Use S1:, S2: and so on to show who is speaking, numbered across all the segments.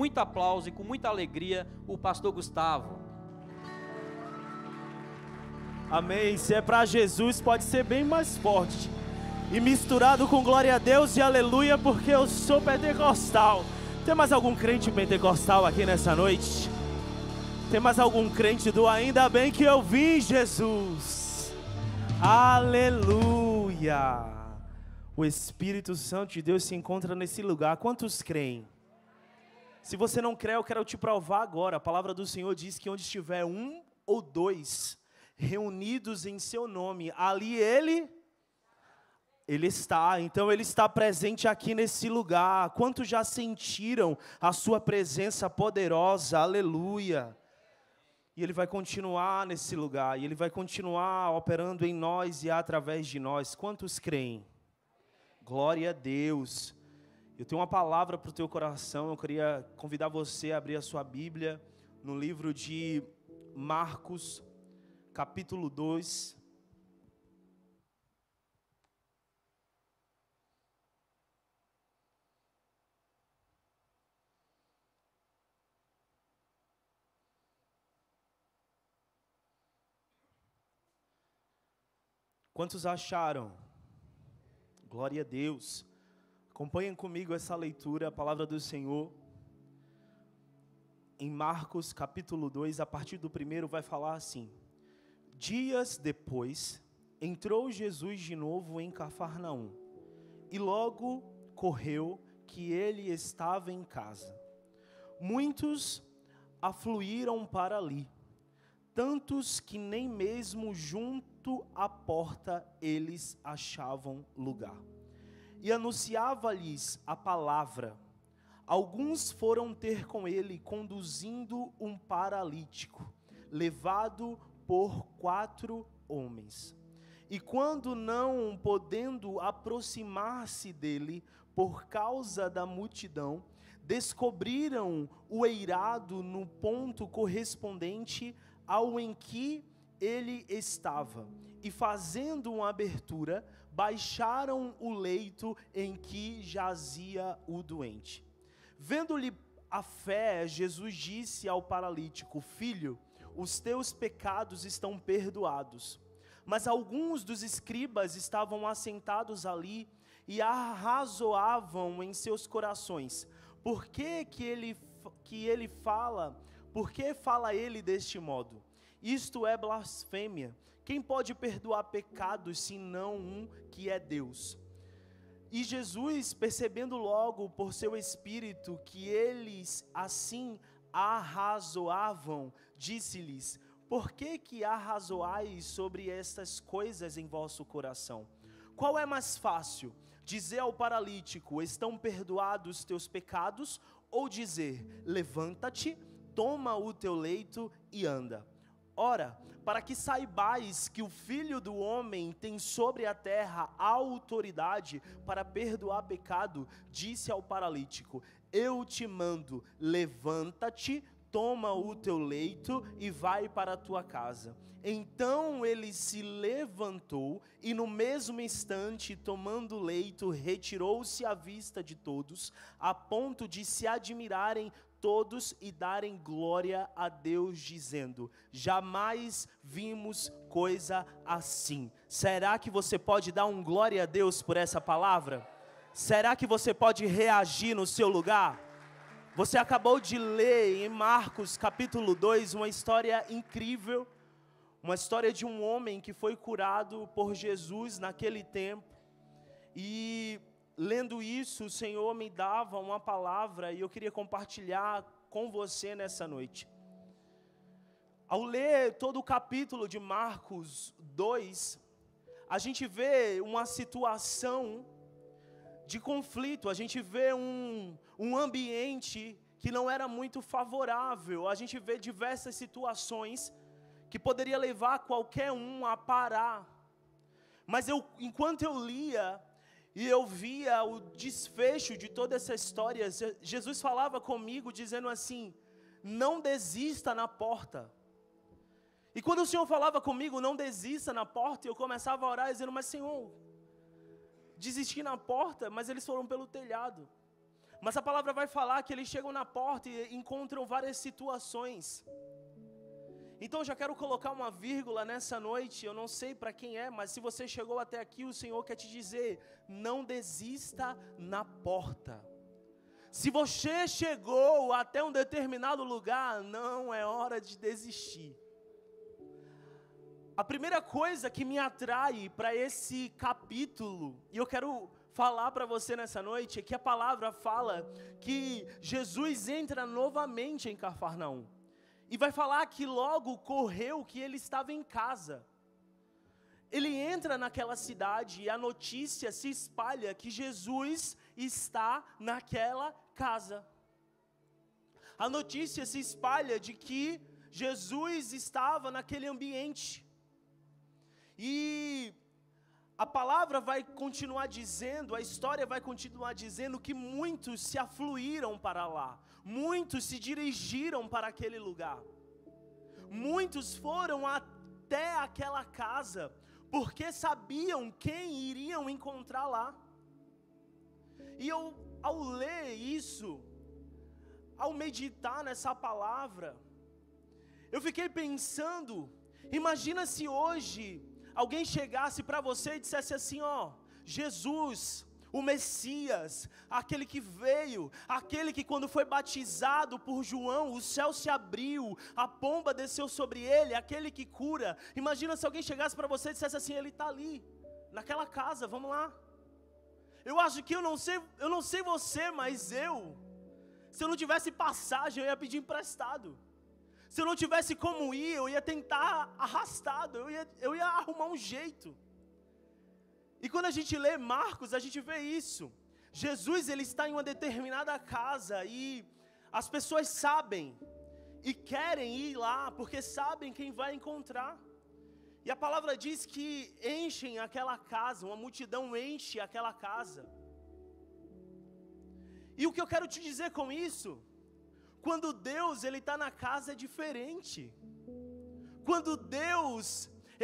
S1: muito aplauso e com muita alegria, o pastor Gustavo.
S2: Amém. Se é para Jesus, pode ser bem mais forte. E misturado com glória a Deus e aleluia, porque eu sou pentecostal. Tem mais algum crente pentecostal aqui nessa noite? Tem mais algum crente do ainda bem que eu vim, Jesus? Aleluia. O Espírito Santo de Deus se encontra nesse lugar. Quantos creem? Se você não crê, eu quero te provar agora. A palavra do Senhor diz que onde estiver um ou dois reunidos em seu nome, ali Ele está. Então Ele está presente aqui nesse lugar. Quantos já sentiram a sua presença poderosa? Aleluia. E Ele vai continuar nesse lugar. E Ele vai continuar operando em nós e através de nós. Quantos creem? Glória a Deus. Eu tenho uma palavra para o teu coração. Eu queria convidar você a abrir a sua Bíblia no livro de Marcos, capítulo 2. Quantos acharam? Glória a Deus. Acompanhem comigo essa leitura, a palavra do Senhor. Em Marcos capítulo 2, a partir do 1 vai falar assim: Dias depois, entrou Jesus de novo em Cafarnaum, e logo correu que ele estava em casa. Muitos afluíram para ali, tantos que nem mesmo junto à porta eles achavam lugar. E anunciava-lhes a palavra. Alguns foram ter com ele, conduzindo um paralítico, levado por 4 homens. E quando não podendo aproximar-se dele, por causa da multidão, descobriram o eirado no ponto correspondente ao em que ele estava, e fazendo uma abertura, baixaram o leito em que jazia o doente. Vendo-lhe a fé, Jesus disse ao paralítico: Filho, os teus pecados estão perdoados. Mas alguns dos escribas estavam assentados ali e arrazoavam em seus corações: Por que fala ele deste modo? Isto é blasfêmia. Quem pode perdoar pecados, senão um que é Deus? E Jesus, percebendo logo por seu espírito que eles assim arrazoavam, disse-lhes: Por que arrazoais sobre estas coisas em vosso coração? Qual é mais fácil, dizer ao paralítico: Estão perdoados teus pecados? Ou dizer: Levanta-te, toma o teu leito e anda? Ora, para que saibais que o Filho do Homem tem sobre a terra a autoridade para perdoar pecado, disse ao paralítico: Eu te mando, levanta-te, toma o teu leito e vai para a tua casa. Então ele se levantou e no mesmo instante, tomando o leito, retirou-se à vista de todos, a ponto de se admirarem todos e darem glória a Deus, dizendo: Jamais vimos coisa assim. Será que você pode dar um glória a Deus por essa palavra? Será que você pode reagir no seu lugar? Você acabou de ler em Marcos capítulo 2 uma história incrível, uma história de um homem que foi curado por Jesus naquele tempo. E lendo isso, o Senhor me dava uma palavra e eu queria compartilhar com você nessa noite. Ao ler todo o capítulo de Marcos 2, a gente vê uma situação de conflito, a gente vê um ambiente que não era muito favorável, a gente vê diversas situações que poderia levar qualquer um a parar. Mas enquanto eu lia e eu via o desfecho de toda essa história, Jesus falava comigo dizendo assim: não desista na porta. E quando o Senhor falava comigo, não desista na porta, eu começava a orar dizendo: mas Senhor, desisti na porta, mas eles foram pelo telhado. Mas a palavra vai falar que eles chegam na porta e encontram várias situações. Então eu já quero colocar uma vírgula nessa noite, eu não sei para quem é, mas se você chegou até aqui, o Senhor quer te dizer, não desista na porta. Se você chegou até um determinado lugar, não é hora de desistir. A primeira coisa que me atrai para esse capítulo, e eu quero falar para você nessa noite, é que a palavra fala que Jesus entra novamente em Cafarnaum. E vai falar que logo correu que ele estava em casa. Ele entra naquela cidade e a notícia se espalha que Jesus está naquela casa. A notícia se espalha de que Jesus estava naquele ambiente. E a palavra vai continuar dizendo, a história vai continuar dizendo que muitos se afluíram para lá. Muitos se dirigiram para aquele lugar. Muitos foram até aquela casa, porque sabiam quem iriam encontrar lá. E eu, ao ler isso, ao meditar nessa palavra, eu fiquei pensando, imagina se hoje alguém chegasse para você e dissesse assim, ó, Jesus, o Messias, aquele que veio, aquele que quando foi batizado por João, o céu se abriu, a pomba desceu sobre ele, aquele que cura. Imagina se alguém chegasse para você e dissesse assim, ele está ali, naquela casa, vamos lá. Eu acho que eu não sei você, mas se eu não tivesse passagem, eu ia pedir emprestado. Se eu não tivesse como ir, eu ia tentar arrastado, eu ia arrumar um jeito. E quando a gente lê Marcos, a gente vê isso. Jesus, ele está em uma determinada casa e as pessoas sabem e querem ir lá porque sabem quem vai encontrar. E a palavra diz que enchem aquela casa, uma multidão enche aquela casa. E o que eu quero te dizer com isso? Quando Deus, ele está na casa é diferente. Quando Deus,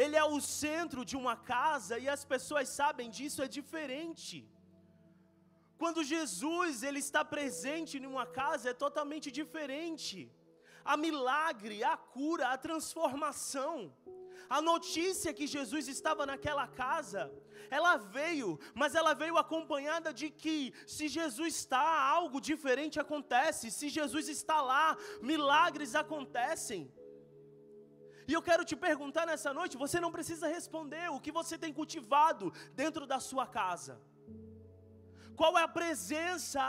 S2: ele é o centro de uma casa e as pessoas sabem disso, é diferente. Quando Jesus, ele está presente em uma casa, é totalmente diferente. A milagre, a cura, a transformação. A notícia que Jesus estava naquela casa, ela veio, mas ela veio acompanhada de que se Jesus está, algo diferente acontece. Se Jesus está lá, milagres acontecem. E eu quero te perguntar nessa noite, você não precisa responder o que você tem cultivado dentro da sua casa. Qual é a presença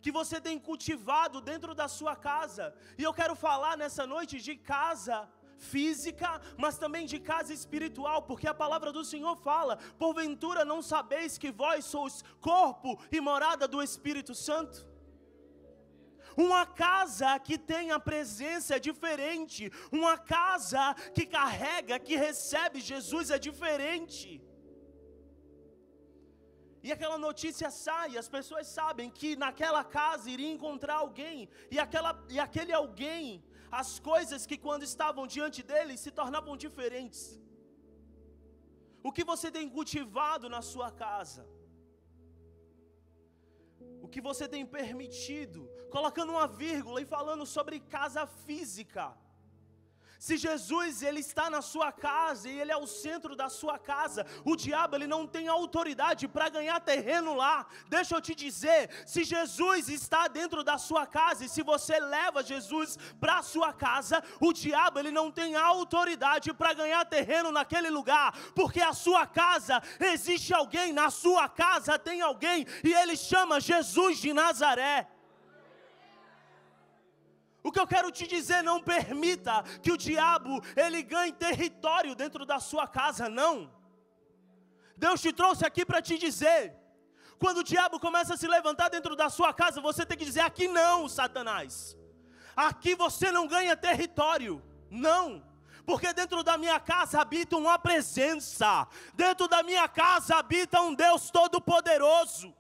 S2: que você tem cultivado dentro da sua casa? E eu quero falar nessa noite de casa física, mas também de casa espiritual, porque a palavra do Senhor fala, porventura não sabeis que vós sois corpo e morada do Espírito Santo? Uma casa que tem a presença é diferente, uma casa que carrega, que recebe Jesus é diferente. E aquela notícia sai, as pessoas sabem que naquela casa iria encontrar alguém, e aquele alguém, as coisas que quando estavam diante dele se tornavam diferentes. O que você tem cultivado na sua casa? O que você tem permitido? Colocando uma vírgula e falando sobre casa física. Se Jesus, ele está na sua casa e ele é o centro da sua casa, o diabo, ele não tem autoridade para ganhar terreno lá. Deixa eu te dizer, se Jesus está dentro da sua casa e se você leva Jesus para a sua casa, o diabo, ele não tem autoridade para ganhar terreno naquele lugar, porque a sua casa, existe alguém, na sua casa tem alguém e ele chama Jesus de Nazaré. O que eu quero te dizer, não permita que o diabo, ele ganhe território dentro da sua casa, não. Deus te trouxe aqui para te dizer, quando o diabo começa a se levantar dentro da sua casa, você tem que dizer, aqui não, Satanás. Aqui você não ganha território, não. Porque dentro da minha casa habita uma presença, dentro da minha casa habita um Deus todo-poderoso.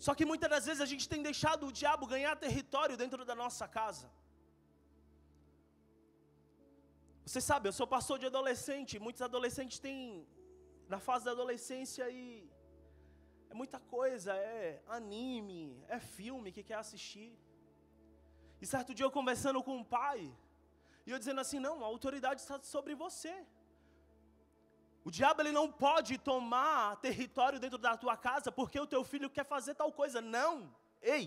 S2: Só que muitas das vezes a gente tem deixado o diabo ganhar território dentro da nossa casa. Você sabe, eu sou pastor de adolescente, muitos adolescentes têm, na fase da adolescência, e É muita coisa, é anime, é filme que quer assistir. E certo dia eu conversando com um pai, e eu dizendo assim, não, a autoridade está sobre você. O diabo ele não pode tomar território dentro da tua casa, porque o teu filho quer fazer tal coisa. Não, ei,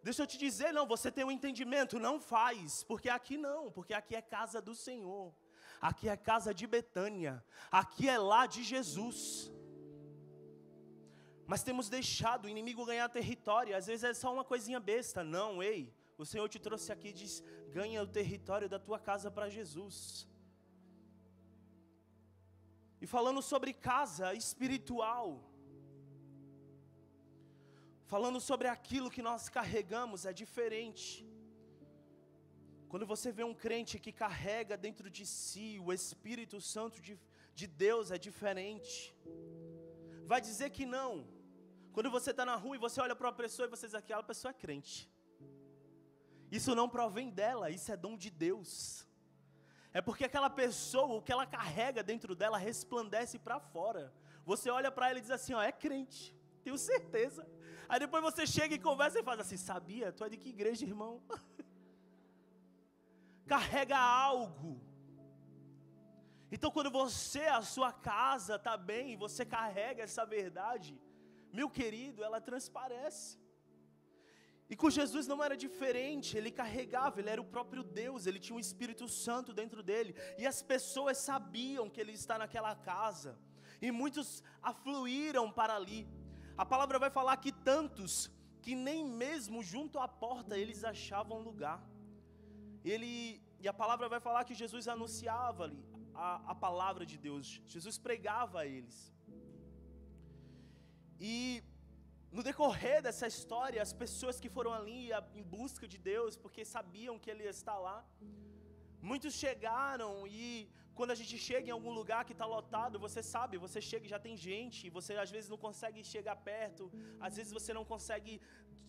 S2: deixa eu te dizer, não, você tem um entendimento, não faz, porque aqui não, porque aqui é casa do Senhor. Aqui é casa de Betânia, aqui é lá de Jesus. Mas temos deixado o inimigo ganhar território, às vezes é só uma coisinha besta. Não, ei, o Senhor te trouxe aqui e diz, ganha o território da tua casa para Jesus. E falando sobre casa espiritual, falando sobre aquilo que nós carregamos, é diferente. Quando você vê um crente que carrega dentro de si o Espírito Santo de Deus, é diferente. Vai dizer que não. Quando você está na rua e você olha para uma pessoa e você diz, aquela pessoa é crente. Isso não provém dela, isso é dom de Deus. É porque aquela pessoa, o que ela carrega dentro dela, resplandece para fora. Você olha para ela e diz assim, ó, é crente, tenho certeza. Aí depois você chega e conversa e faz assim, sabia? Tu é de que igreja, irmão? Carrega algo. Então quando você, a sua casa está bem, você carrega essa verdade, meu querido, ela transparece. E com Jesus não era diferente, ele carregava, ele era o próprio Deus, ele tinha um Espírito Santo dentro dele, e as pessoas sabiam que ele está naquela casa, e muitos afluíram para ali. A palavra vai falar que tantos, que nem mesmo junto à porta eles achavam lugar. E a palavra vai falar que Jesus anunciava ali a palavra de Deus, Jesus pregava a eles. E no decorrer dessa história, as pessoas que foram ali em busca de Deus, porque sabiam que Ele ia estar lá, muitos chegaram e quando a gente chega em algum lugar que está lotado, você sabe, você chega e já tem gente, você às vezes não consegue chegar perto, às vezes você não consegue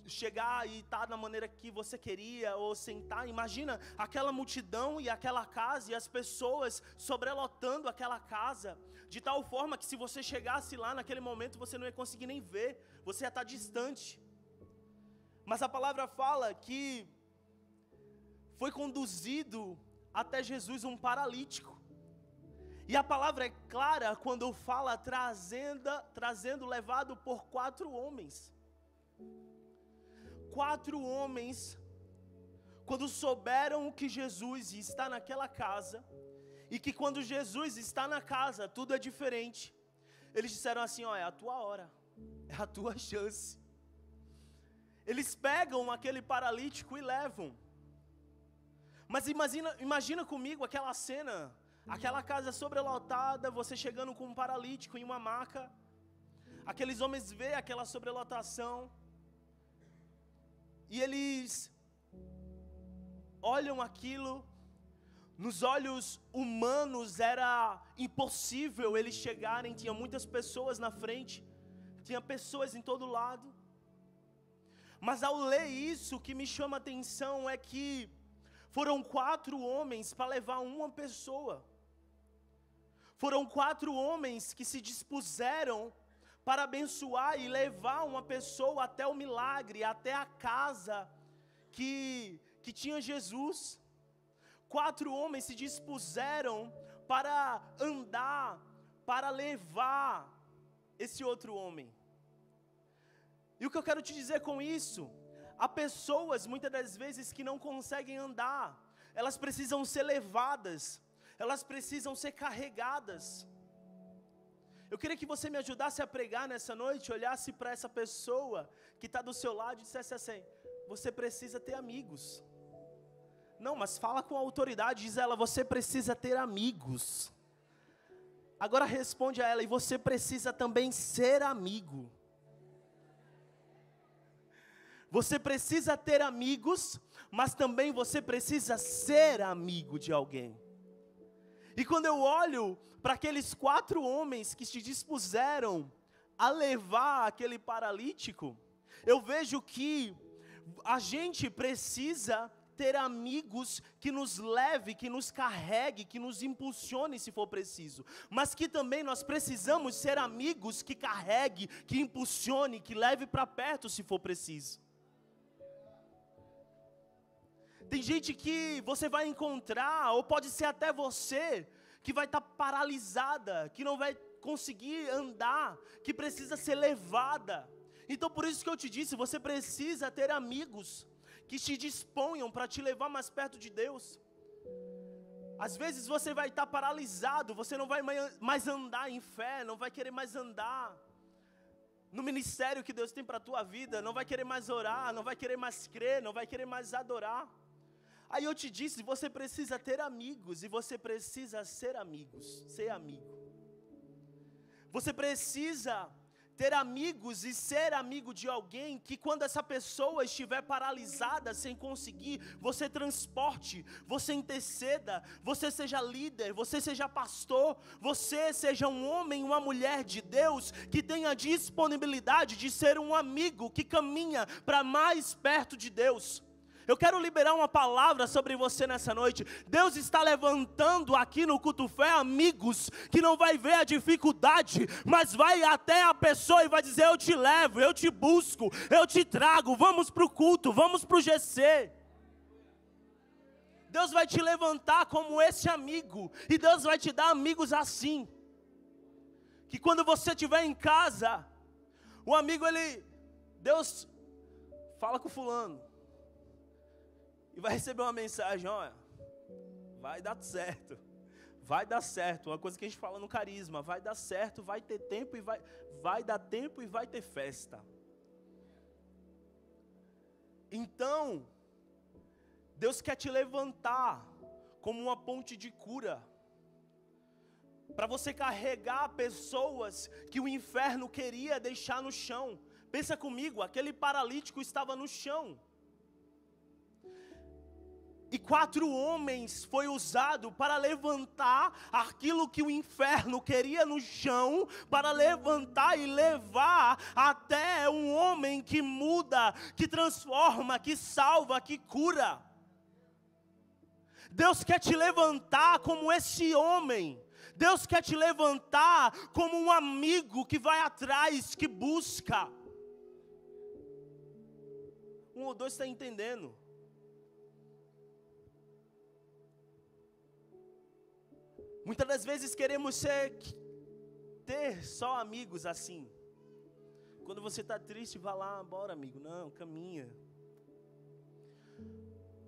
S2: chegar e estar da maneira que você queria, ou sentar. Imagina aquela multidão e aquela casa, e as pessoas sobrelotando aquela casa, de tal forma que se você chegasse lá naquele momento, você não ia conseguir nem ver, você ia estar distante. Mas a palavra fala que foi conduzido até Jesus um paralítico. E a palavra é clara quando fala trazendo levado por 4 homens. 4 homens, quando souberam que Jesus está naquela casa, e que quando Jesus está na casa, tudo é diferente, eles disseram assim, ó, é a tua hora, é a tua chance. Eles pegam aquele paralítico e levam. Mas imagina comigo aquela cena, aquela casa sobrelotada, você chegando com um paralítico em uma maca, aqueles homens veem aquela sobrelotação, e eles olham aquilo, nos olhos humanos era impossível eles chegarem, tinha muitas pessoas na frente, tinha pessoas em todo lado, mas ao ler isso, o que me chama a atenção é que foram 4 homens para levar uma pessoa, foram 4 homens que se dispuseram para abençoar e levar uma pessoa até o milagre, até a casa que tinha Jesus. 4 homens se dispuseram para andar, para levar esse outro homem. E o que eu quero te dizer com isso? Há pessoas, muitas das vezes, que não conseguem andar, elas precisam ser levadas, elas precisam ser carregadas. Eu queria que você me ajudasse a pregar nessa noite, olhasse para essa pessoa que está do seu lado e dissesse assim, você precisa ter amigos. Não, mas fala com autoridade, diz ela, você precisa ter amigos. Agora responde a ela, e você precisa também ser amigo. Você precisa ter amigos, mas também você precisa ser amigo de alguém. E quando eu olho para aqueles 4 homens que se dispuseram a levar aquele paralítico, eu vejo que a gente precisa ter amigos que nos leve, que nos carregue, que nos impulsione se for preciso. Mas que também nós precisamos ser amigos que carregue, que impulsione, que leve para perto se for preciso. Tem gente que você vai encontrar, ou pode ser até você, que vai estar paralisada, que não vai conseguir andar, que precisa ser levada. Então por isso que eu te disse, você precisa ter amigos que te disponham para te levar mais perto de Deus. Às vezes você vai estar paralisado, você não vai mais andar em fé, não vai querer mais andar no ministério que Deus tem para a tua vida, não vai querer mais orar, não vai querer mais crer, não vai querer mais adorar. Aí eu te disse, você precisa ter amigos, e você precisa ser amigos, ser amigo. Você precisa ter amigos e ser amigo de alguém que quando essa pessoa estiver paralisada, sem conseguir, você transporte, você interceda, você seja líder, você seja pastor, você seja um homem, uma mulher de Deus, que tenha disponibilidade de ser um amigo que caminha para mais perto de Deus. Eu quero liberar uma palavra sobre você nessa noite. Deus está levantando aqui no Culto Fé amigos que não vai ver a dificuldade, mas vai até a pessoa e vai dizer: eu te levo, eu te busco, eu te trago, vamos para o culto, vamos para o GC. Deus vai te levantar como esse amigo, e Deus vai te dar amigos assim, que quando você estiver em casa, o amigo Deus fala com fulano, e vai receber uma mensagem: olha, vai dar certo, vai dar certo. Uma coisa que a gente fala no carisma: vai dar certo, vai ter tempo e vai dar tempo e vai ter festa. Então, Deus quer te levantar como uma ponte de cura, para você carregar pessoas que o inferno queria deixar no chão. Pensa comigo, aquele paralítico estava no chão, e 4 homens foi usado para levantar aquilo que o inferno queria no chão, para levantar e levar até um homem que muda, que transforma, que salva, que cura. Deus quer te levantar como esse homem. Deus quer te levantar como um amigo que vai atrás, que busca. 1 ou 2 está entendendo? Muitas das vezes queremos ter só amigos assim. Quando você está triste, vá lá, bora amigo, não, caminha.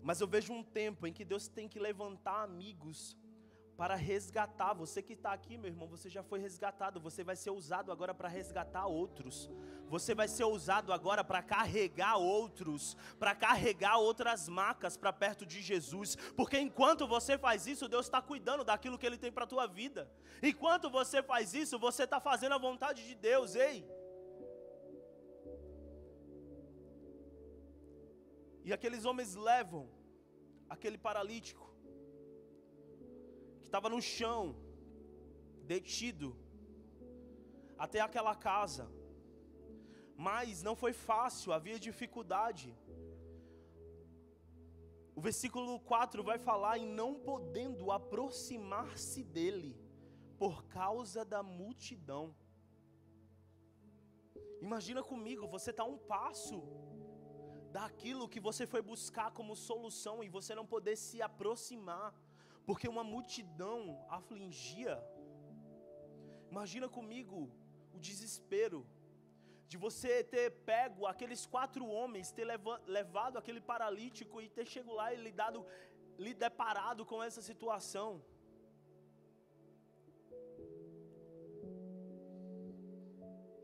S2: Mas eu vejo um tempo em que Deus tem que levantar amigos para resgatar. Você que está aqui, meu irmão, você já foi resgatado. Você vai ser usado agora para resgatar outros. Você vai ser usado agora para carregar outros, para carregar outras marcas para perto de Jesus. Porque enquanto você faz isso, Deus está cuidando daquilo que Ele tem para a tua vida. Enquanto você faz isso, você está fazendo a vontade de Deus, ei. E aqueles homens levam aquele paralítico, que estava no chão, detido, até aquela casa. Mas não foi fácil, havia dificuldade. O versículo 4 vai falar em não podendo aproximar-se dele, por causa da multidão. Imagina comigo, você está a um passo daquilo que você foi buscar como solução, e você não poder se aproximar, porque uma multidão afligia. Imagina comigo o desespero de você ter pego aqueles 4 homens, ter levado aquele paralítico e ter chegado lá e lhe deparado com essa situação.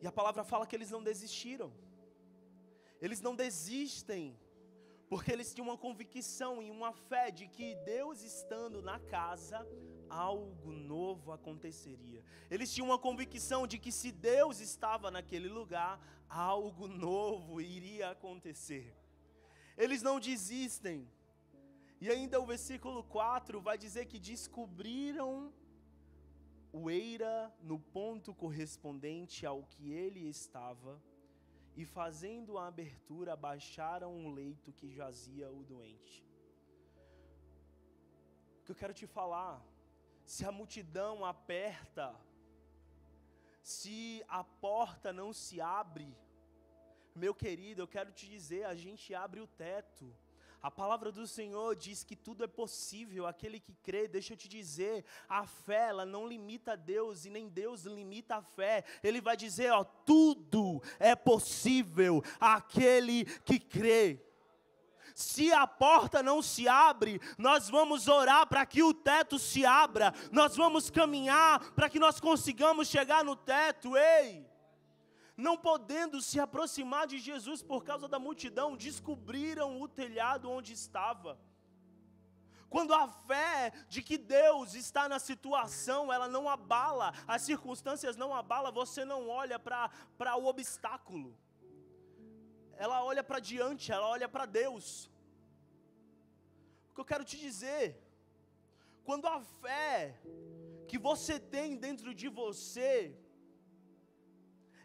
S2: E a palavra fala que eles não desistiram. Eles não desistem, porque eles tinham uma convicção e uma fé de que Deus estando na casa, algo novo aconteceria. Eles tinham uma convicção de que se Deus estava naquele lugar, algo novo iria acontecer. Eles não desistem. E ainda o versículo 4 vai dizer que descobriram o eira no ponto correspondente ao que ele estava, e fazendo a abertura, abaixaram o leito que jazia o doente. que eu quero te falar, se a multidão aperta, se a porta não se abre, meu querido, eu quero te dizer, a gente abre o teto. A palavra do Senhor diz que tudo é possível, aquele que crê. Deixa eu te dizer, a fé, ela não limita Deus, e nem Deus limita a fé. Ele vai dizer, ó, tudo é possível àquele que crê. Se a porta não se abre, nós vamos orar para que o teto se abra. Nós vamos caminhar para que nós consigamos chegar no teto. Ei! Não podendo se aproximar de Jesus por causa da multidão, descobriram o telhado onde estava. Quando a fé de que Deus está na situação, ela não abala, as circunstâncias não abalam, você não olha para o obstáculo. Ela olha para diante, ela olha para Deus. O que eu quero te dizer, quando a fé que você tem dentro de você,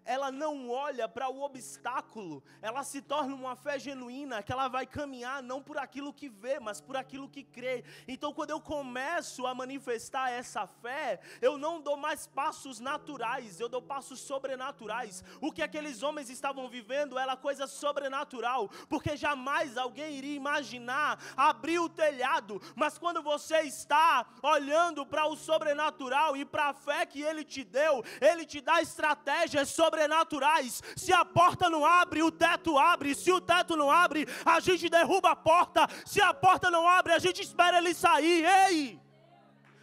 S2: ela não olha para o obstáculo, ela se torna uma fé genuína, que ela vai caminhar não por aquilo que vê, mas por aquilo que crê. Então quando eu começo a manifestar essa fé, eu não dou mais passos naturais, eu dou passos sobrenaturais. O que aqueles homens estavam vivendo era coisa sobrenatural, porque jamais alguém iria imaginar abrir o telhado, mas quando você está olhando para o sobrenatural e para a fé que Ele te deu, Ele te dá estratégias sobrenaturais. Se a porta não abre, o teto abre. Se o teto não abre, a gente derruba a porta. Se a porta não abre, a gente espera ele sair. Ei!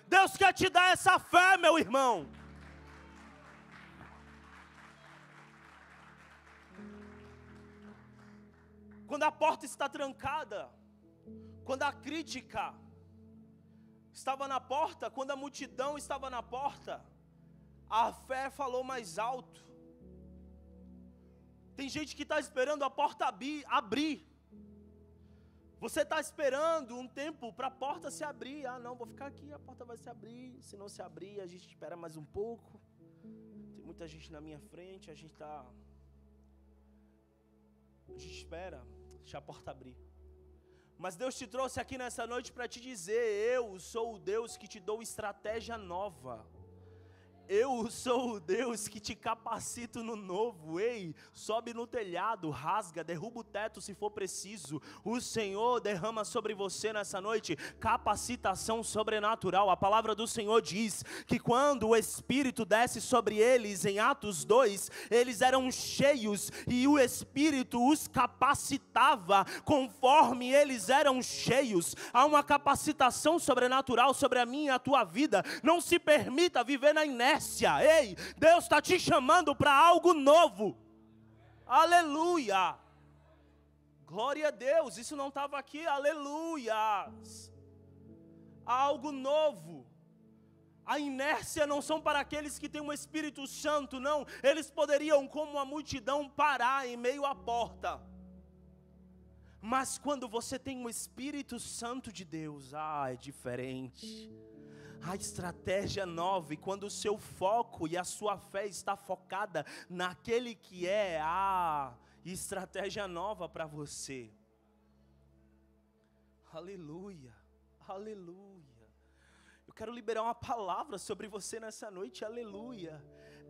S2: Deus quer te dar essa fé, meu irmão. Quando a porta está trancada, quando a crítica estava na porta, quando a multidão estava na porta, a fé falou mais alto. Tem gente que está esperando a porta abrir. Você está esperando um tempo para a porta se abrir. Ah, não, vou ficar aqui, a porta vai se abrir. Se não se abrir, a gente espera mais um pouco. Tem muita gente na minha frente, a gente espera, deixa a porta abrir. Mas Deus te trouxe aqui nessa noite para te dizer, eu sou o Deus que te dou estratégia nova. Eu sou o Deus que te capacito no novo. Ei, sobe no telhado, rasga, derruba o teto se for preciso. O Senhor derrama sobre você nessa noite capacitação sobrenatural. A palavra do Senhor diz que quando o Espírito desce sobre eles, em Atos 2, eles eram cheios e o Espírito os capacitava conforme eles eram cheios. Há uma capacitação sobrenatural sobre a minha e a tua vida. Não se permita viver na inércia. Ei, Deus está te chamando para algo novo. Aleluia. Glória a Deus, isso não estava aqui, aleluia. Algo novo. A inércia não são para aqueles que têm um Espírito Santo, não. Eles poderiam, como a multidão, parar em meio à porta. Mas quando você tem o Espírito Santo de Deus, é diferente. A estratégia nova, e quando o seu foco e a sua fé está focada naquele que é a estratégia nova para você. Aleluia, aleluia. Eu quero liberar uma palavra sobre você nessa noite, aleluia.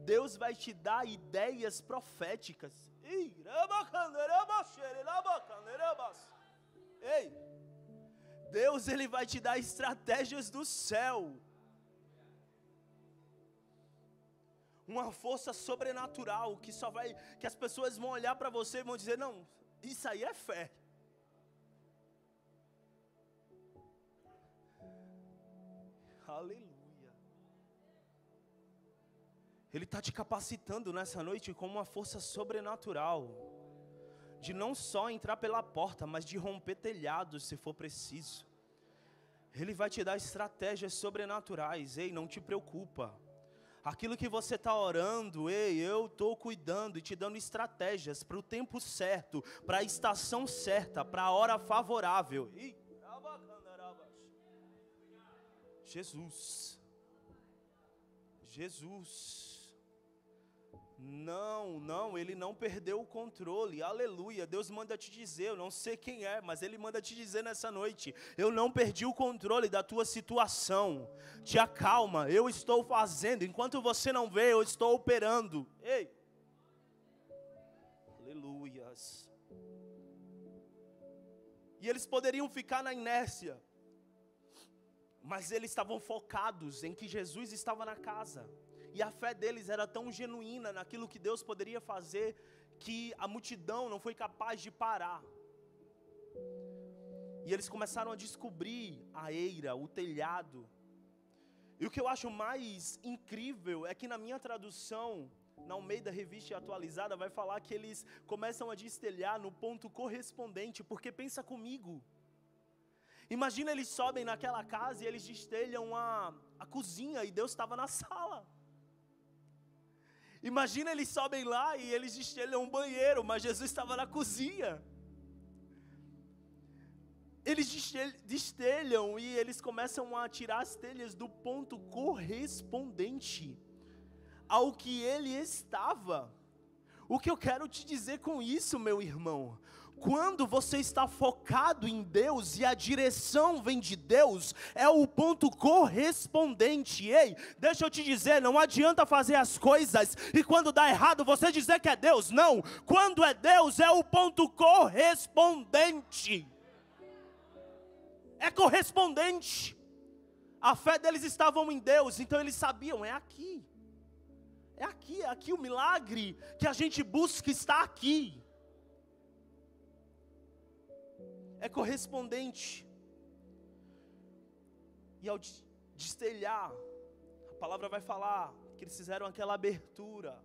S2: Deus vai te dar ideias proféticas. Ei! Deus, Ele vai te dar estratégias do céu. Uma força sobrenatural que as pessoas vão olhar para você e vão dizer, não, isso aí é fé. Aleluia. Ele está te capacitando nessa noite com uma força sobrenatural. De não só entrar pela porta, mas de romper telhados se for preciso. Ele vai te dar estratégias sobrenaturais. Ei, não te preocupa. Aquilo que você está orando, ei, eu estou cuidando e te dando estratégias para o tempo certo, para a estação certa, para a hora favorável. Jesus. Jesus. Não, ele não perdeu o controle, aleluia. Deus manda te dizer, eu não sei quem é, mas Ele manda te dizer nessa noite: eu não perdi o controle da tua situação, te acalma, eu estou fazendo, enquanto você não vê, eu estou operando. Ei, aleluias. E eles poderiam ficar na inércia, mas eles estavam focados em que Jesus estava na casa. E a fé deles era tão genuína naquilo que Deus poderia fazer, que a multidão não foi capaz de parar. E eles começaram a descobrir a eira, o telhado. E o que eu acho mais incrível é que na minha tradução, na Almeida Revista Atualizada, vai falar que eles começam a destelhar no ponto correspondente, porque pensa comigo. Imagina, eles sobem naquela casa e eles destelham a cozinha e Deus estava na sala. Imagina, eles sobem lá e eles destelham um banheiro, mas Jesus estava na cozinha. Eles destelham e eles começam a tirar as telhas do ponto correspondente ao que ele estava. O que eu quero te dizer com isso, meu irmão? Quando você está focado em Deus e a direção vem de Deus, é o ponto correspondente. Ei, deixa eu te dizer, não adianta fazer as coisas e quando dá errado você dizer que é Deus. Não, quando é Deus é o ponto correspondente. É correspondente. A fé deles estava em Deus, então eles sabiam, é aqui. É aqui o milagre que a gente busca está aqui. É correspondente. E ao destelhar, a palavra vai falar que eles fizeram aquela abertura.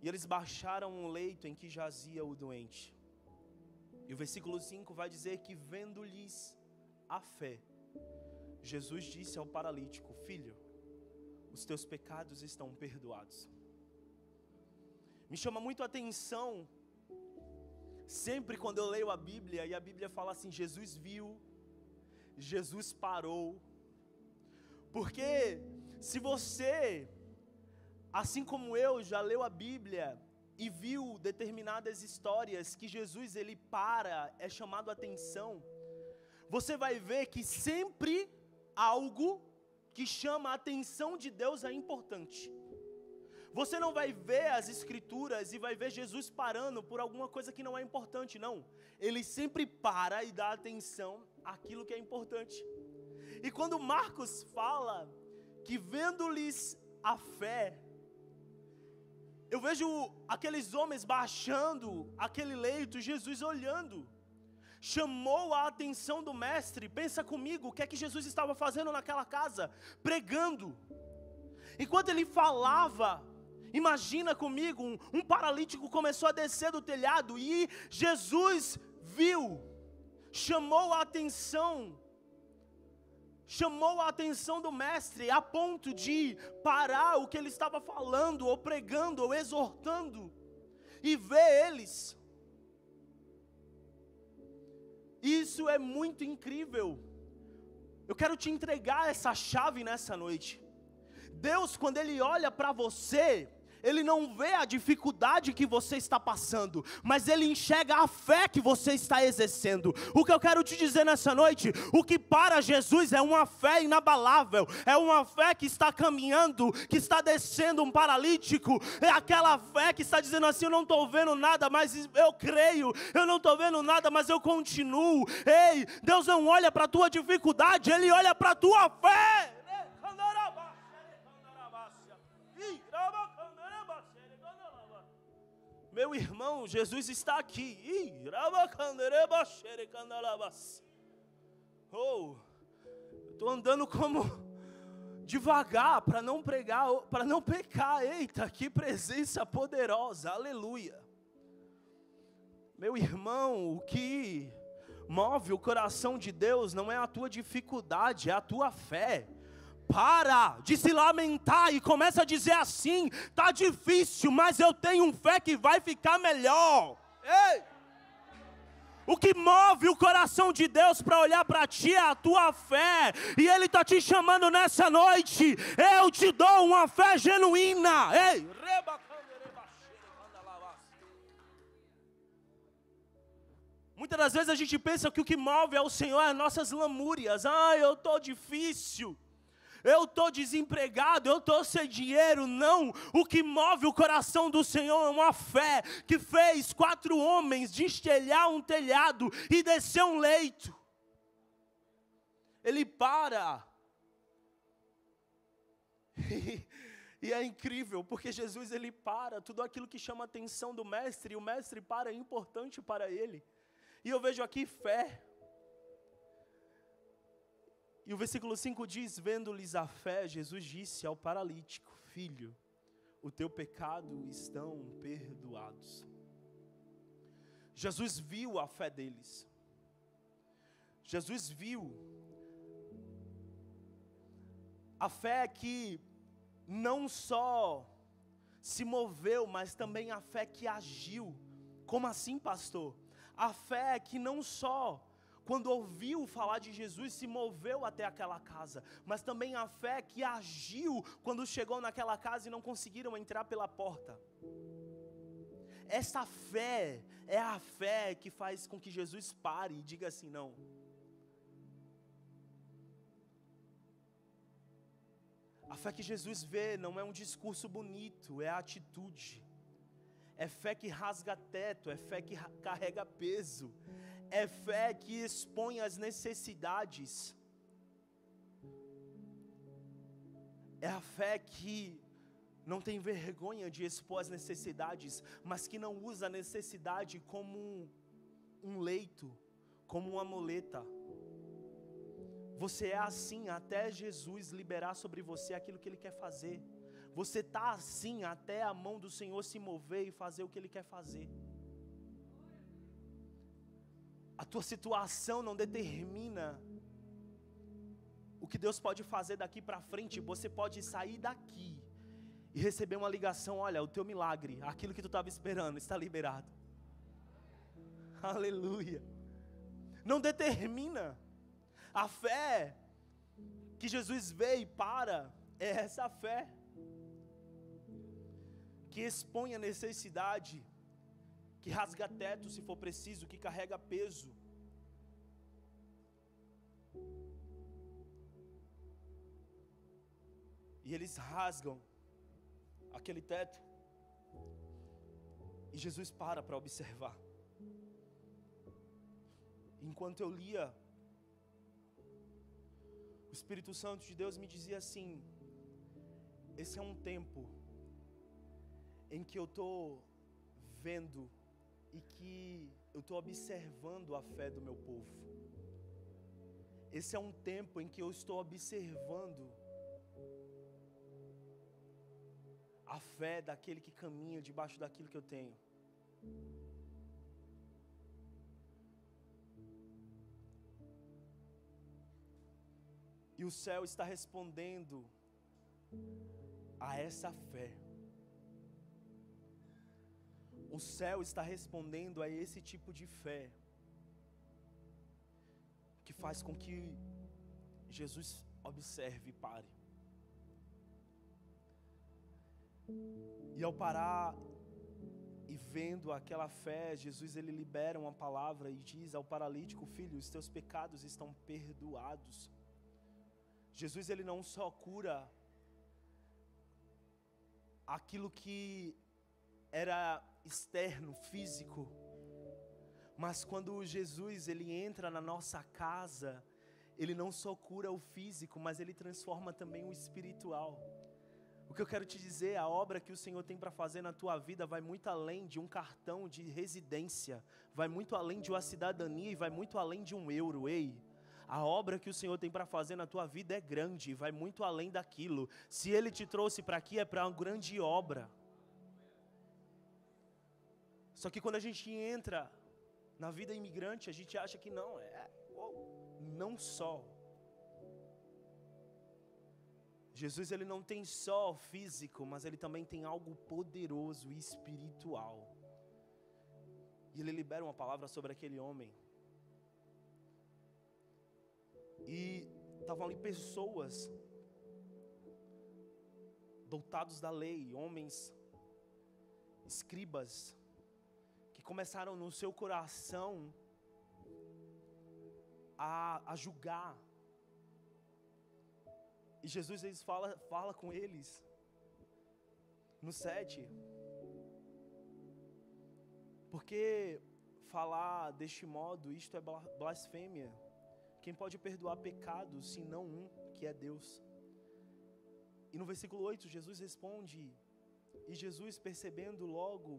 S2: E eles baixaram o leito em que jazia o doente. E o versículo 5 vai dizer que vendo-lhes a fé, Jesus disse ao paralítico: filho, os teus pecados estão perdoados. Me chama muito a atenção, sempre quando eu leio a Bíblia, e a Bíblia fala assim, Jesus viu, Jesus parou. Porque se você, assim como eu, já leu a Bíblia e viu determinadas histórias que Jesus ele para, é chamado a atenção, você vai ver que sempre algo que chama a atenção de Deus é importante. Você não vai ver as escrituras e vai ver Jesus parando por alguma coisa que não é importante, não. Ele sempre para e dá atenção àquilo que é importante. E quando Marcos fala que vendo-lhes a fé, eu vejo aqueles homens baixando aquele leito, Jesus olhando. Chamou a atenção do mestre. Pensa comigo, o que é que Jesus estava fazendo naquela casa? Pregando. Enquanto ele falava, imagina comigo, um paralítico começou a descer do telhado e Jesus viu, chamou a atenção do mestre a ponto de parar o que ele estava falando, ou pregando, ou exortando, e ver eles. Isso é muito incrível. Eu quero te entregar essa chave nessa noite. Deus, quando Ele olha para você, Ele não vê a dificuldade que você está passando, mas Ele enxerga a fé que você está exercendo. O que eu quero te dizer nessa noite, o que para Jesus é uma fé inabalável, é uma fé que está caminhando, que está descendo um paralítico, é aquela fé que está dizendo assim, eu não estou vendo nada, mas eu creio, eu não estou vendo nada, mas eu continuo. Ei, Deus não olha para a tua dificuldade, Ele olha para a tua fé. Meu irmão, Jesus está aqui. Oh, estou andando como devagar para não pregar, para não pecar. Eita, que presença poderosa, aleluia. Meu irmão, o que move o coração de Deus não é a tua dificuldade, é a tua fé. Para de se lamentar e começa a dizer assim, tá difícil, mas eu tenho fé que vai ficar melhor. Ei! O que move o coração de Deus para olhar para ti é a tua fé. E Ele está te chamando nessa noite. Eu te dou uma fé genuína. Ei! Muitas das vezes a gente pensa que o que move ao Senhor é as nossas lamúrias. Eu estou difícil, eu estou desempregado, eu estou sem dinheiro. Não, o que move o coração do Senhor é uma fé que fez 4 homens destelhar um telhado e descer um leito. Ele para. E é incrível, porque Jesus ele para tudo aquilo que chama a atenção do mestre, e o mestre para, é importante para ele. E eu vejo aqui fé. E o versículo 5 diz: vendo-lhes a fé, Jesus disse ao paralítico: filho, o teu pecado estão perdoados. Jesus viu a fé deles. Jesus viu a fé que não só se moveu, mas também a fé que agiu. Como assim, pastor? A fé que não só, quando ouviu falar de Jesus, se moveu até aquela casa, mas também a fé que agiu quando chegou naquela casa e não conseguiram entrar pela porta. Essa fé é a fé que faz com que Jesus pare e diga assim: não. A fé que Jesus vê não é um discurso bonito, é a atitude. É fé que rasga teto, é fé que carrega peso, é fé que expõe as necessidades. É a fé que não tem vergonha de expor as necessidades, mas que não usa a necessidade como um leito, como uma muleta. Você é assim até Jesus liberar sobre você aquilo que Ele quer fazer. Você está assim até a mão do Senhor se mover e fazer o que Ele quer fazer. A tua situação não determina o que Deus pode fazer daqui para frente. Você pode sair daqui e receber uma ligação: olha, o teu milagre, aquilo que tu estava esperando, está liberado. Aleluia. Não determina. A fé que Jesus vê e para, é essa fé que expõe a necessidade, que rasga teto se for preciso, que carrega peso. E eles rasgam aquele teto, e Jesus para observar. Enquanto eu lia, o Espírito Santo de Deus me dizia assim: esse é um tempo em que eu estou vendo e que eu estou observando a fé do meu povo. Esse é um tempo em que eu estou observando a fé daquele que caminha debaixo daquilo que eu tenho. E o céu está respondendo a essa fé. O céu está respondendo a esse tipo de fé, que faz com que Jesus observe e pare. E ao parar e vendo aquela fé, Jesus ele libera uma palavra e diz ao paralítico: filho, os teus pecados estão perdoados. Jesus ele não só cura aquilo que era externo, físico, mas quando Jesus ele entra na nossa casa, ele não só cura o físico, mas ele transforma também o espiritual. O que eu quero te dizer, a obra que o Senhor tem para fazer na tua vida vai muito além de um cartão de residência, vai muito além de uma cidadania e vai muito além de um euro. Ei, a obra que o Senhor tem para fazer na tua vida é grande, vai muito além daquilo. Se Ele te trouxe para aqui é para uma grande obra. Só que quando a gente entra na vida imigrante, a gente acha que não, não só. Jesus ele não tem só físico, mas ele também tem algo poderoso e espiritual. E ele libera uma palavra sobre aquele homem. E estavam ali pessoas, doutados da lei, homens, escribas, que começaram no seu coração a julgar. E Jesus fala com eles no 7. Porque falar deste modo, isto é blasfêmia. Quem pode perdoar pecados, senão um, que é Deus? E no versículo 8, Jesus responde, e Jesus, percebendo logo,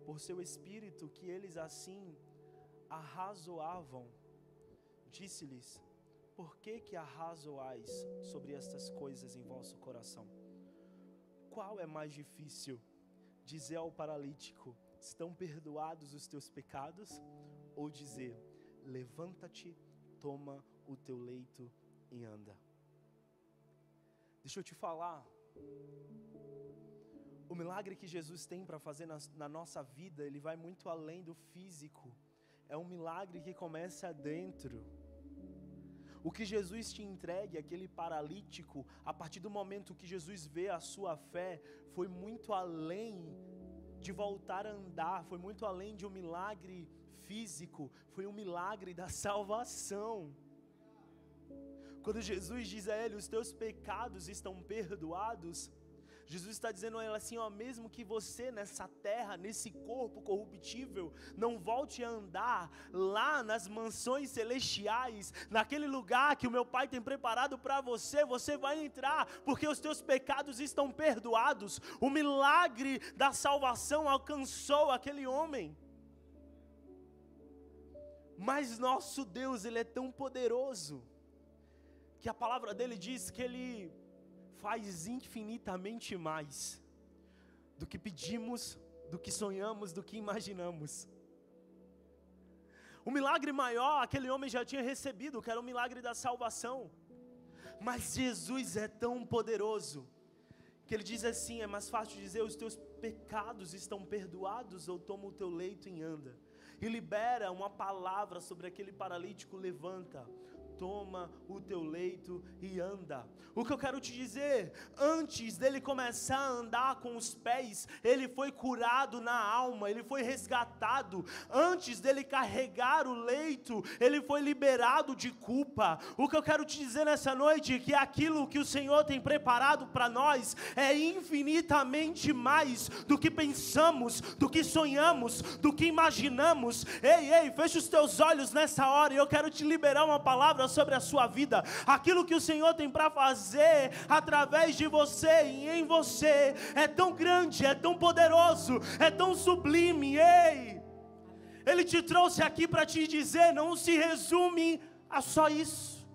S2: por seu espírito, que eles assim arrazoavam, disse-lhes, por que arrazoais sobre estas coisas em vosso coração? Qual é mais difícil, dizer ao paralítico, estão perdoados os teus pecados? Ou dizer, levanta-te, toma o teu leito e anda? Deixa eu te falar, o milagre que Jesus tem para fazer na nossa vida, ele vai muito além do físico. É um milagre que começa dentro. O que Jesus te entregue, aquele paralítico, a partir do momento que Jesus vê a sua fé, foi muito além de voltar a andar, foi muito além de um milagre físico, foi um milagre da salvação. Quando Jesus diz a ele, os teus pecados estão perdoados, Jesus está dizendo a ela assim, ó, mesmo que você nessa terra, nesse corpo corruptível, não volte a andar lá nas mansões celestiais, naquele lugar que o meu Pai tem preparado para você, você vai entrar, porque os teus pecados estão perdoados. O milagre da salvação alcançou aquele homem. Mas nosso Deus, Ele é tão poderoso, que a palavra dele diz que Ele faz infinitamente mais do que pedimos, do que sonhamos, do que imaginamos. O milagre maior, aquele homem já tinha recebido, que era o milagre da salvação. Mas Jesus é tão poderoso, que Ele diz assim, é mais fácil dizer, os teus pecados estão perdoados, ou toma o teu leito e anda. E libera uma palavra sobre aquele paralítico, levanta, toma o teu leito e anda. O que eu quero te dizer, antes dele começar a andar com os pés, ele foi curado na alma, ele foi resgatado. Antes dele carregar o leito, ele foi liberado de culpa. O que eu quero te dizer nessa noite, é que aquilo que o Senhor tem preparado para nós, é infinitamente mais do que pensamos, do que sonhamos, do que imaginamos. Ei, fecha os teus olhos nessa hora, e eu quero te liberar uma palavra sobre a sua vida. Aquilo que o Senhor tem para fazer através de você e em você é tão grande, é tão poderoso, é tão sublime. Ei, Ele te trouxe aqui para te dizer, não se resume a só isso.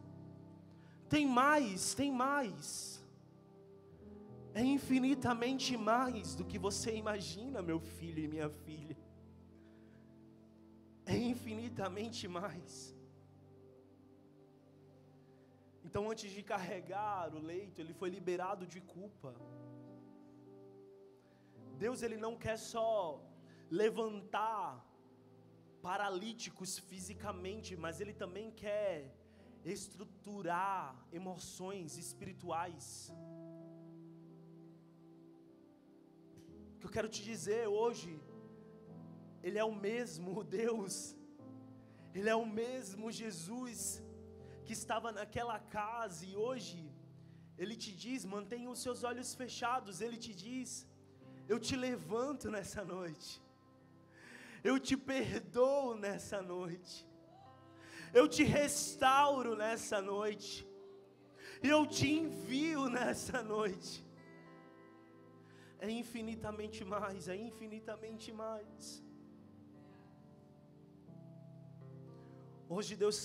S2: Tem mais. É infinitamente mais do que você imagina, meu filho e minha filha. É infinitamente mais. Então, antes de carregar o leito, ele foi liberado de culpa. Deus, Ele não quer só levantar paralíticos fisicamente, mas Ele também quer estruturar emoções espirituais. O que eu quero te dizer hoje, Ele é o mesmo Deus, Ele é o mesmo Jesus que estava naquela casa, e hoje Ele te diz, mantenha os seus olhos fechados. Ele te diz, eu te levanto nessa noite, eu te perdoo nessa noite, eu te restauro nessa noite, eu te envio nessa noite. É infinitamente mais, é infinitamente mais. Hoje Deus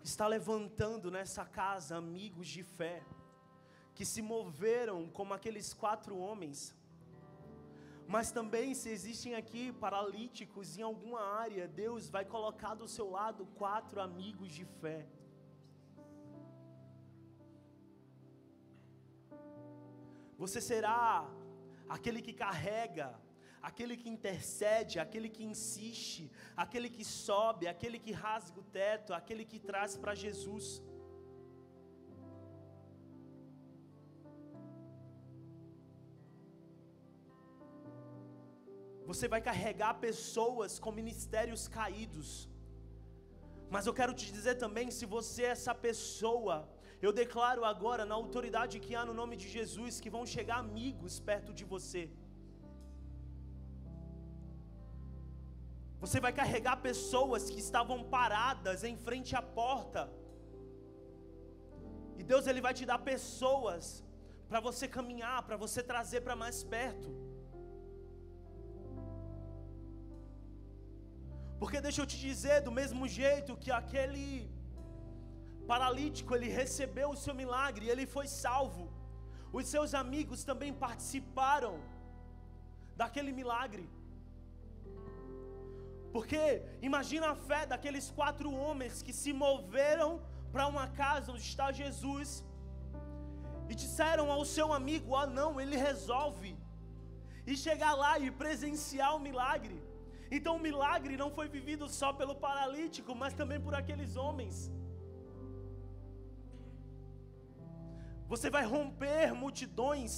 S2: está levantando nessa casa amigos de fé, que se moveram como aqueles 4 homens. Mas também, se existem aqui paralíticos em alguma área, Deus vai colocar do seu lado 4 amigos de fé. Você será aquele que carrega, aquele que intercede, aquele que insiste, aquele que sobe, aquele que rasga o teto, aquele que traz para Jesus. Você vai carregar pessoas com ministérios caídos. Mas eu quero te dizer também, se você é essa pessoa, eu declaro agora, na autoridade que há no nome de Jesus, que vão chegar amigos perto de você. Você vai carregar pessoas que estavam paradas em frente à porta. E Deus, Ele vai te dar pessoas para você caminhar, para você trazer para mais perto. Porque deixa eu te dizer, do mesmo jeito que aquele paralítico, ele recebeu o seu milagre, ele foi salvo, os seus amigos também participaram daquele milagre. Porque imagina a fé daqueles 4 homens que se moveram para uma casa onde está Jesus e disseram ao seu amigo: ah não, ele resolve, e chegar lá e presenciar o milagre. Então o milagre não foi vivido só pelo paralítico, mas também por aqueles homens. Você vai romper multidões,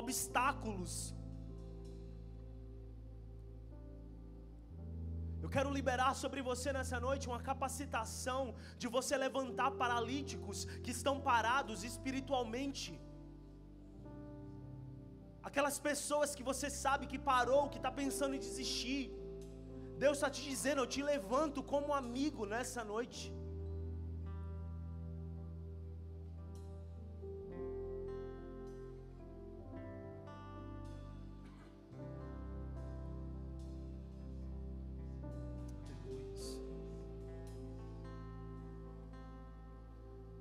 S2: obstáculos. Eu quero liberar sobre você nessa noite uma capacitação de você levantar paralíticos que estão parados espiritualmente. Aquelas pessoas que você sabe que parou, que está pensando em desistir. Deus está te dizendo: eu te levanto como amigo nessa noite.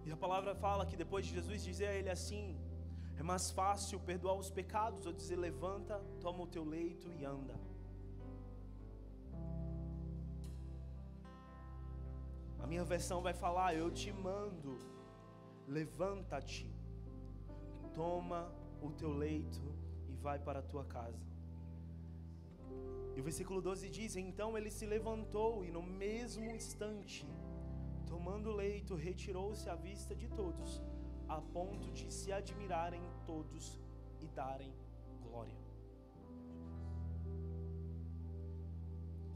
S2: E a palavra fala que depois de Jesus dizer a ele assim: é mais fácil perdoar os pecados ou dizer: levanta, toma o teu leito e anda. A minha versão vai falar: eu te mando, levanta-te, toma o teu leito e vai para a tua casa. E o versículo 12 diz: então ele se levantou e no mesmo instante, tomando o leito, retirou-se à vista de todos, a ponto de se admirarem todos e darem glória.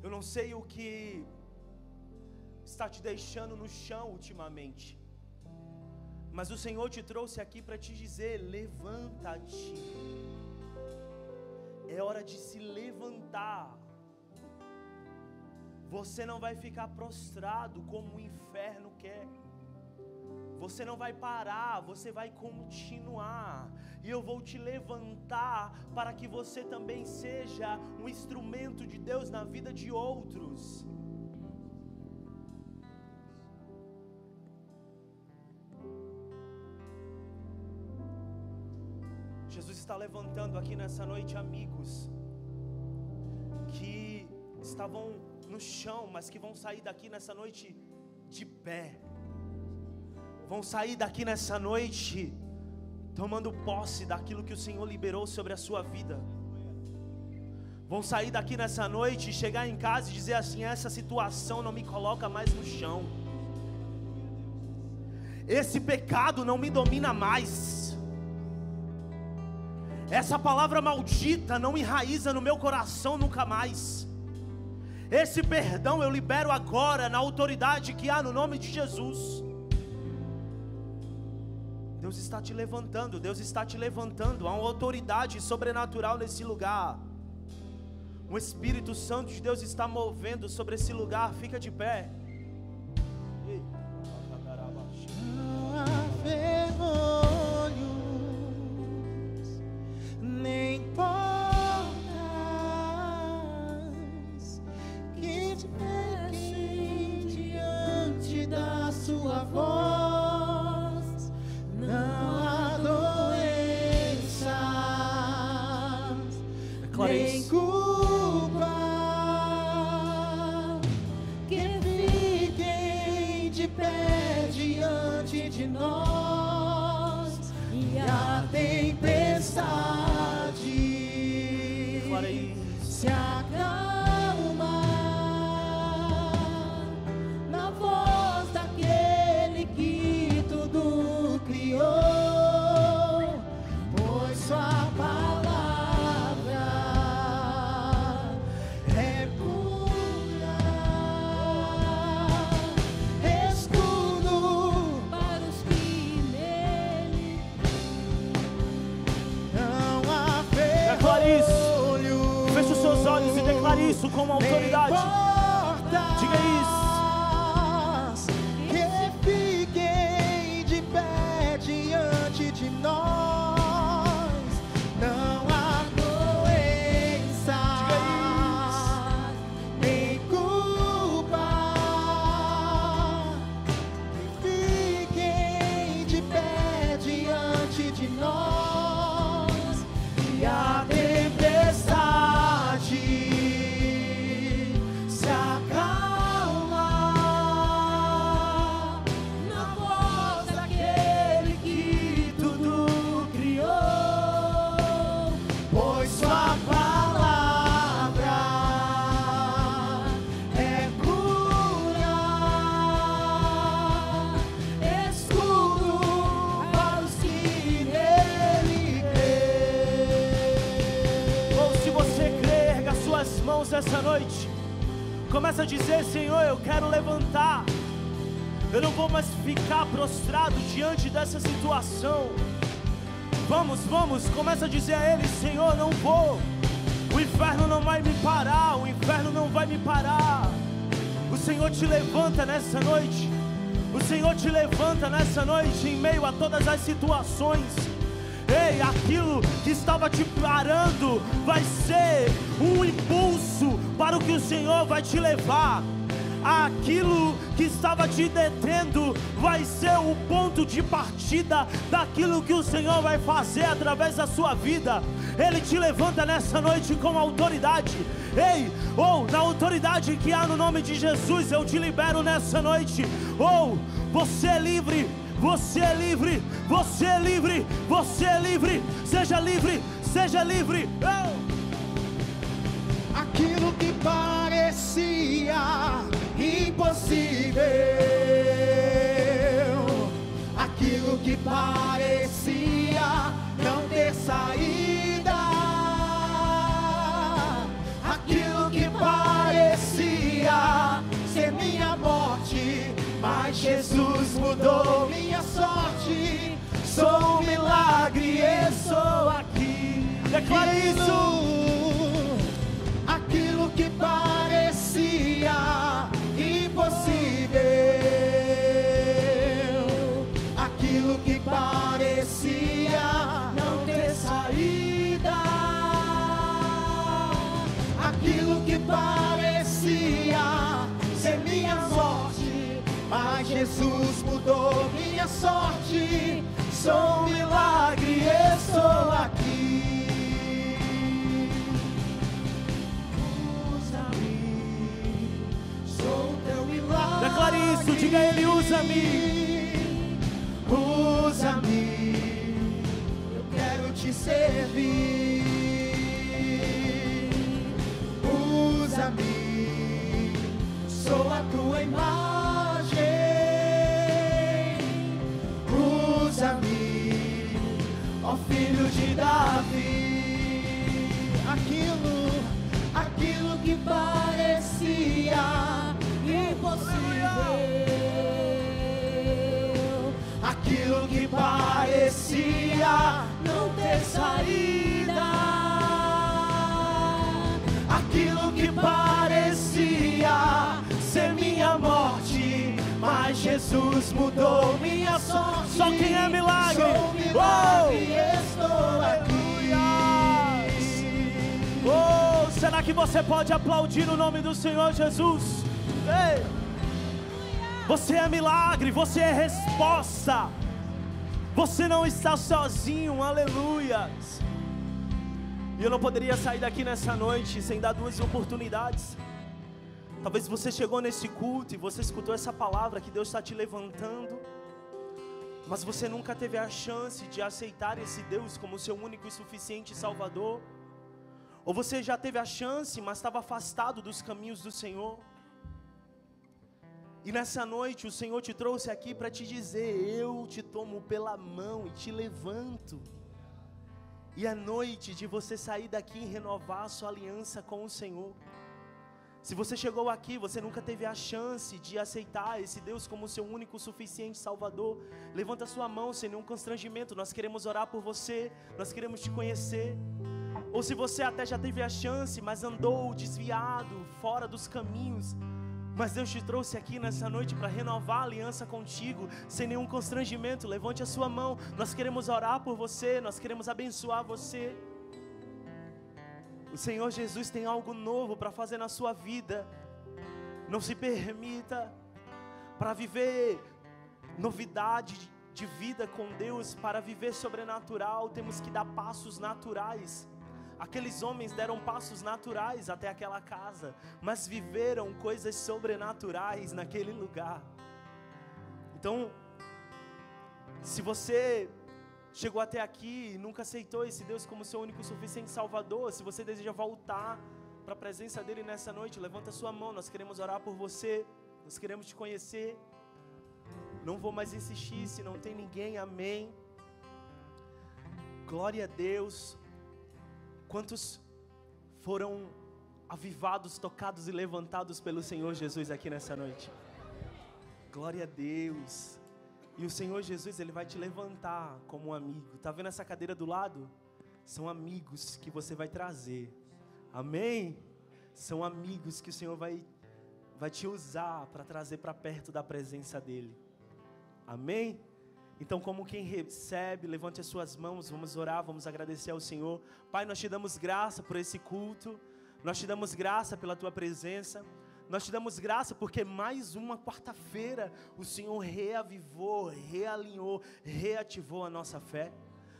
S2: Eu não sei o que está te deixando no chão ultimamente, mas o Senhor te trouxe aqui para te dizer: levanta-te. É hora de se levantar. Você não vai ficar prostrado como o inferno quer. Você não vai parar, você vai continuar. E eu vou te levantar para que você também seja um instrumento de Deus na vida de outros. Jesus está levantando aqui nessa noite amigos que estavam no chão, mas que vão sair daqui nessa noite de pé. Vão sair daqui nessa noite tomando posse daquilo que o Senhor liberou sobre a sua vida. Vão sair daqui nessa noite e chegar em casa e dizer assim: essa situação não me coloca mais no chão. Esse pecado não me domina mais. Essa palavra maldita não enraiza no meu coração nunca mais. Esse perdão eu libero agora na autoridade que há no nome de Jesus. Deus está te levantando, Deus está te levantando. Há uma autoridade sobrenatural nesse lugar. O Espírito Santo de Deus está movendo sobre esse lugar. Fica de pé.
S3: Não há demônios, nem portas que te peguem diante da sua voz. Não há doenças, nem culpa que fiquem de pé diante de nós. E a tempestade se acalma na voz daquele
S2: isso com autoridade. Diga isso.
S3: Que fiquem de pé diante de nós. Não há doença, nem culpa. Que fiquem de pé diante de nós. E a tempestade se acalma na voz daquele que tudo criou, pois sua palavra é cura, escudo para os que nele creem.
S2: Ou se você crer, erga suas mãos essa noite. Começa a dizer: Senhor, eu quero levantar. Eu não vou mais ficar prostrado diante dessa situação. Vamos, começa a dizer a Ele: Senhor, não vou. O inferno não vai me parar, o inferno não vai me parar. O Senhor te levanta nessa noite. O Senhor te levanta nessa noite em meio a todas as situações. Ei, aquilo que estava te parando vai ser um impulso para o que o Senhor vai te levar. Aquilo que estava te detendo vai ser o ponto de partida daquilo que o Senhor vai fazer através da sua vida. Ele te levanta nessa noite com autoridade. Ei, na autoridade que há no nome de Jesus, eu te libero nessa noite. Você é livre. Você é livre, você é livre, você é livre. Seja livre, seja livre.
S3: Aquilo que parecia impossível, aquilo que parecia não ter saída, aquilo que parecia ser minha morte, mas Jesus mudou minha sorte. Sou um milagre, estou aqui.
S2: Declare isso.
S3: Aquilo que parecia impossível, aquilo que parecia não ter saída, aquilo que parecia ser minha morte, mas Jesus mudou minha sorte. Sou um milagre, estou aqui. Usa-me, sou teu milagre.
S2: Declare isso, diga a Ele: usa-me.
S3: Usa-me, eu quero te servir. Usa-me, sou a tua imagem. Usa-me, ó Filho de Davi. Aquilo que parecia impossível, aquilo que parecia não ter saída, aquilo que parecia ser minha morte, mas Jesus mudou minha sorte.
S2: Só quem é milagre.
S3: Sou milagre, estou aqui.
S2: Será que você pode aplaudir o nome do Senhor Jesus? Ei. Você é milagre, você é resposta. Você não está sozinho, aleluia. E eu não poderia sair daqui nessa noite sem dar duas oportunidades. Talvez você chegou nesse culto e você escutou essa palavra que Deus está te levantando, mas você nunca teve a chance de aceitar esse Deus como seu único e suficiente Salvador. Ou você já teve a chance, mas estava afastado dos caminhos do Senhor. E nessa noite o Senhor te trouxe aqui para te dizer: eu te tomo pela mão e te levanto. E é noite de você sair daqui e renovar a sua aliança com o Senhor. Se você chegou aqui, você nunca teve a chance de aceitar esse Deus como seu único suficiente Salvador, levanta a sua mão sem nenhum constrangimento. Nós queremos orar por você, nós queremos te conhecer. ou se você até já teve a chance, mas andou desviado, fora dos caminhos, mas Deus te trouxe aqui nessa noite para renovar a aliança contigo, sem nenhum constrangimento. Levante a sua mão, nós queremos orar por você, nós queremos abençoar você. O Senhor Jesus tem algo novo para fazer na sua vida. Não se permita, para viver novidade de vida com Deus, para viver sobrenatural, temos que dar passos naturais. Aqueles homens deram passos naturais até aquela casa, mas viveram coisas sobrenaturais naquele lugar. Então, se você chegou até aqui e nunca aceitou esse Deus como seu único e suficiente Salvador, se você deseja voltar para a presença dEle nessa noite, levanta a sua mão, nós queremos orar por você, nós queremos te conhecer. Não vou mais insistir, se não tem ninguém, amém. Glória a Deus. Quantos foram avivados, tocados e levantados pelo Senhor Jesus aqui nessa noite? Glória a Deus. E o Senhor Jesus, Ele vai te levantar como um amigo. Está vendo essa cadeira do lado? São amigos que você vai trazer. Amém? São amigos que o Senhor vai te usar para trazer para perto da presença dEle. Amém? Então, como quem recebe, levante as suas mãos, vamos orar, vamos agradecer ao Senhor. Pai, nós te damos graça por esse culto, nós te damos graça pela Tua presença, nós te damos graça porque mais uma quarta-feira o Senhor reavivou, realinhou, reativou a nossa fé.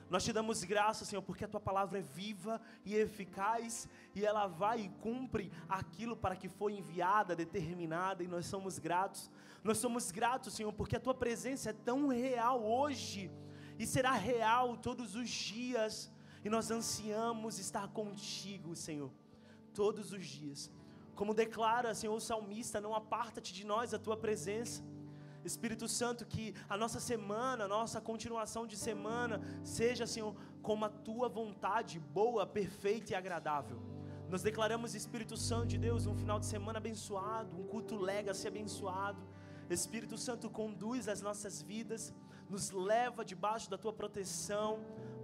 S2: Nós te damos graça, Senhor, porque a Tua palavra é viva e eficaz, e ela vai e cumpre aquilo para que foi enviada, determinada, e nós somos gratos. Nós somos gratos, Senhor, porque a Tua presença é tão real hoje, e será real todos os dias, e nós ansiamos estar contigo, Senhor, todos os dias. Como declara, Senhor, o salmista, não aparta-te de nós a Tua presença. Espírito Santo, que a nossa semana, a nossa continuação de semana seja, Senhor, como a Tua vontade, boa, perfeita e agradável. Nós declaramos, Espírito Santo de Deus, um final de semana abençoado, um culto legacy abençoado. Espírito Santo, conduz as nossas vidas, nos leva debaixo da Tua proteção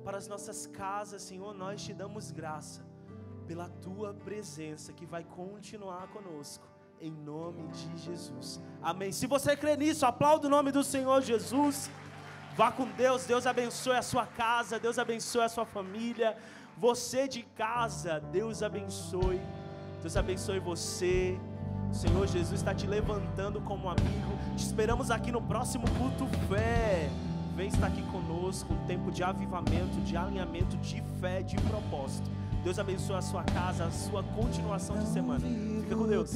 S2: para as nossas casas, Senhor. Nós te damos graça pela Tua presença que vai continuar conosco. Em nome de Jesus, amém. Se você crê nisso, aplauda o nome do Senhor Jesus. Vá com Deus, Deus abençoe a sua casa, Deus abençoe a sua família. Você de casa, Deus abençoe você. O Senhor Jesus está te levantando como amigo. Te esperamos aqui no próximo culto fé. Vem estar aqui conosco, um tempo de avivamento, de alinhamento, de fé, de propósito. Deus abençoe a sua casa, a sua continuação de semana. Fica com Deus.